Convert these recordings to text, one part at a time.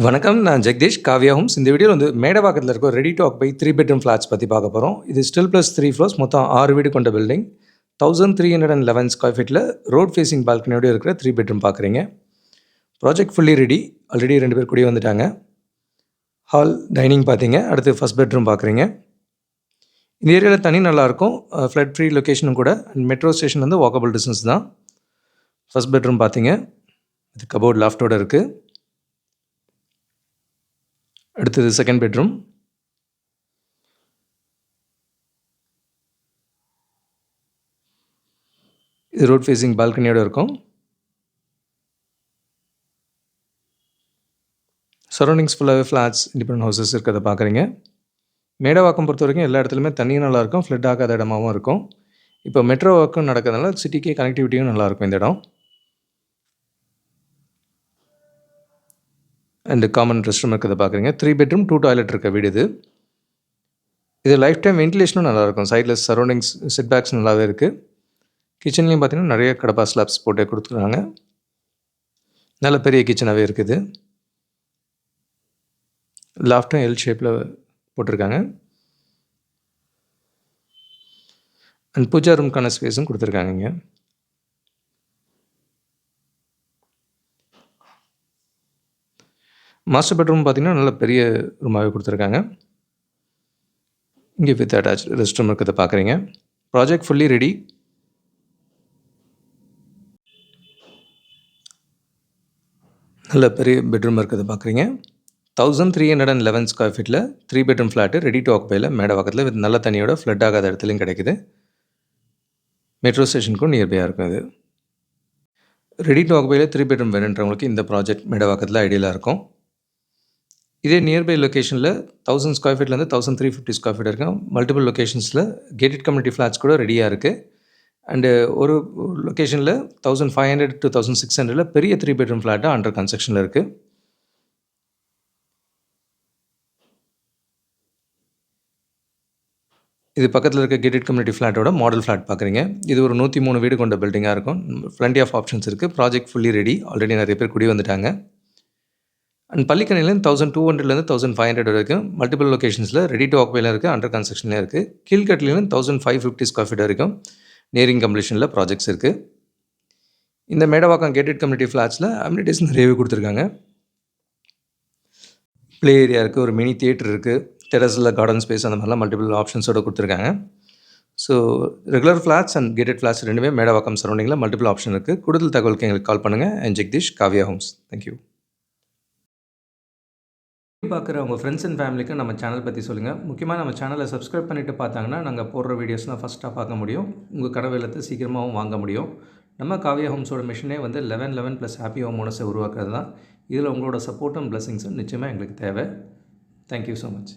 வணக்கம். நான் ஜெகதீஷ், காவ்யா ஹோம்ஸ். இந்த வீடியோவில் வந்து மேடவாக்கத்தில் இருக்க ready to occupy 3 bedroom flats பற்றி பார்க்க போகிறோம். இது ஸ்டில் ப்ளஸ் 3 ஃப்ளோர்ஸ், மொத்தம் 6 வீடு கொண்ட பில்டிங். 1311 ஸ்கொயர் ஃபீட்டில் ரோட் ஃபேஸிங் பால்கனியோடு இருக்கிற 3 பெட்ரூம் பார்க்குறீங்க. Project fully ready. ஆல்ரெடி 2 பேர் கூடயே வந்துட்டாங்க. ஹால், டைனிங் பார்த்தீங்க. அடுத்து ஃபஸ்ட் பெட்ரூம் பார்க்குறீங்க. இந்த ஏரியாவில் தனி நல்லாயிருக்கும். ஃப்ளட் ஃப்ரீ லொக்கேஷனும் கூட. மெட்ரோ ஸ்டேஷன் வந்து வாக்கபிள் டிஸ்டன்ஸ் தான். ஃபஸ்ட் பெட்ரூம் பார்த்தீங்க. இது கபோர்ட் லாஃப்டோடு இருக்குது. அடுத்தது செகண்ட் பெட்ரூம். இது ரோட் ஃபேஸிங் பால்கனியோடு இருக்கும். சரௌண்டிங்ஸ் ஃபுல்லாகவே ஃப்ளாட்ஸ், இண்டிபெண்டன்ட் ஹவுசஸ் இருக்கிறத பார்க்குறீங்க. மேடவாக்கம் பொறுத்த வரைக்கும் எல்லா இடத்துலையுமே தண்ணியும் நல்லாயிருக்கும், ஃப்ளட் ஆகாத இடமாவும் இருக்கும். இப்போ மெட்ரோ ஒர்க்கும் நடக்கிறதுனால சிட்டிக்கு கனெக்டிவிட்டியும் நல்லாயிருக்கும் இந்த இடம். அண்டு காமன் ரெஸ்ட் ரூம் இருக்கிறத பார்க்குறீங்க. 3 பெட்ரூம் 2 டாய்லெட் இருக்க வீடு இது. இது லைஃப் டைம் வென்டிலேஷனும் நல்லாயிருக்கும். சைடில் சரௌண்டிங்ஸ் செட் பேக்ஸ் நல்லாவே இருக்குது. கிச்சன்லேயும் பார்த்தீங்கன்னா நிறைய கடப்பா ஸ்லாப்ஸ் போட்டே கொடுத்துருக்காங்க. நல்ல பெரிய கிச்சனாகவே இருக்குது. லாஃப்ட்டும் எல் ஷேப்பில் போட்டிருக்காங்க. அண்ட் பூஜா ரூம்க்கான ஸ்பேஸும் கொடுத்துருக்காங்க இங்கே. மாஸ்டர் பெட்ரூம் பார்த்தீங்கன்னா நல்ல பெரிய ரூமாகவே கொடுத்துருக்காங்க. இங்கே வித் அட்டாச் ரெஸ்ட் ரூம் இருக்கிறத பார்க்குறீங்க. Project fully ready. நல்ல பெரிய பெட்ரூம் இருக்கிறத பார்க்குறீங்க. 1311 ஸ்கொயர் ஃபீட்டில் 3 பெட்ரூம் ஃப்ளாட்டு ரெடி டு ஆக்குபையில் மேடவாக்கத்தில் வித் நல்ல தண்ணியோட ஃப்ளட் ஆகாத இடத்துலையும் கிடைக்குது. மெட்ரோ ஸ்டேஷனுக்கும் நியர்பையாக இருக்கும் இது. ரெடி டு ஆக்குபையில் 3 பெட்ரூம் வேணுன்றவங்களுக்கு இந்த ப்ராஜெக்ட் மேடவாக்கத்தில் ஐடியலாக இருக்கும். இதே நியர்பை லொக்கேஷனில் 1000 ஸ்கொயர் ஃபீட்லேருந்து 1350 ஸ்கொயர் ஃபீட் இருக்கும். மல்டிபிள் லொக்கேஷன்ஸில் கேட்டட் கம்யூனிட்டி ஃப்ளாட்ஸ் கூட ரெடியாக இருக்குது. அண்டு ஒரு லொக்கேஷனில் 1500 to 1600 பெரிய 3 பெட்ரூம் ஃப்ளாட்டாக அண்டர் கன்ஸ்ட்ரக்ஷனில் இருக்குது. இது பக்கத்தில் இருக்க கேட்டட் கம்யூனிட்டி ஃப்ளாட்டோட மாடல் ஃப்ளாட் பார்க்குறீங்க. இது ஒரு 103 வீடு கொண்ட பில்டிங்காக இருக்கும். ப்ளண்டி ஆஃப் ஆப்ஷன்ஸ் இருக்குது. Project fully ready. ஆல்ரெடி நிறைய பேர் குடி வந்துட்டாங்க. அண்ட் பள்ளிக்கணையிலேருந்து 1200 1500 வரைக்கும் மல்டிபிள் லொக்கேஷன்ஸில் ரெடி டு ஆக்குபையில் இருக்குது, அண்டர் கன்ஸ்ட்ரக்ஷன்லேயும் இருக்குது. கீழ்கட்டிலேருந்து 1550 ஸ்கொயர் ஃபீட் வரைக்கும் நியரிங் கம்ப்ளீஷனில் ப்ராஜெக்ட்ஸ் இருக்குது. இந்த மேடவாக்கம் கேட்டட் கம்யூனிட்டி ஃப்ளாட்ஸில் அம்யூனிட்டிஸ் நிறையவே கொடுத்துருக்காங்க. ப்ளே ஏரியா இருக்குது, ஒரு மினி தியேட்டர் இருக்குது, டெரஸில் கார்டன் ஸ்பேஸ், அந்த மாதிரிலாம் மல்டிபிள் ஆப்ஷன்ஸோடு கொடுத்துருக்காங்க. So regular flats and gated flats ரெண்டுமே மேடவாக்கம் சரௌண்டிங்கில் மல்டிபிள் ஆப்ஷன் இருக்குது. கூடுதல் தகவலுக்கு எங்களுக்கு கால் பண்ணுங்கள். And Jagadish, Kavya homes. Thank you. பார்க்குற உங்கள் ஃப்ரெண்ட்ஸ் அண்ட் ஃபேமிலிக்கு நம்ம சேனல் பற்றி சொல்லுங்கள். முக்கியமாக நம்ம சேனலை சப்ஸ்கிரைப் பண்ணிவிட்டு பார்த்தாங்கன்னா நாங்கள் போடுற வீடியோஸ்லாம் ஃபஸ்ட்டாக பார்க்க முடியும். உங்கள் கனவு இல்லத்தை சீக்கிரமாகவும் வாங்க முடியும். நம்ம காவ்யா ஹோம்ஸோட மிஷனே வந்து 1111 + ஹாப்பி ஹோம் ஓனர்ஸை உருவாக்குறது தான். இதில் உங்களோட சப்போர்ட்டும் பிளஸிங்ஸும் நிச்சயமாக எங்களுக்கு தேவை. Thank you so much.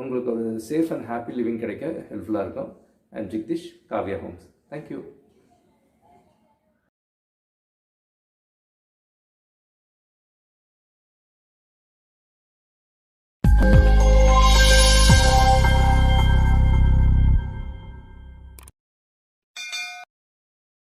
உங்களுக்கு ஒரு சேஃப் அண்ட் ஹாப்பி லிவிங் கிடைக்க ஹெல்ப்ஃபுல்லாக இருக்கும். And Jagadish, Kavya homes. Thank you.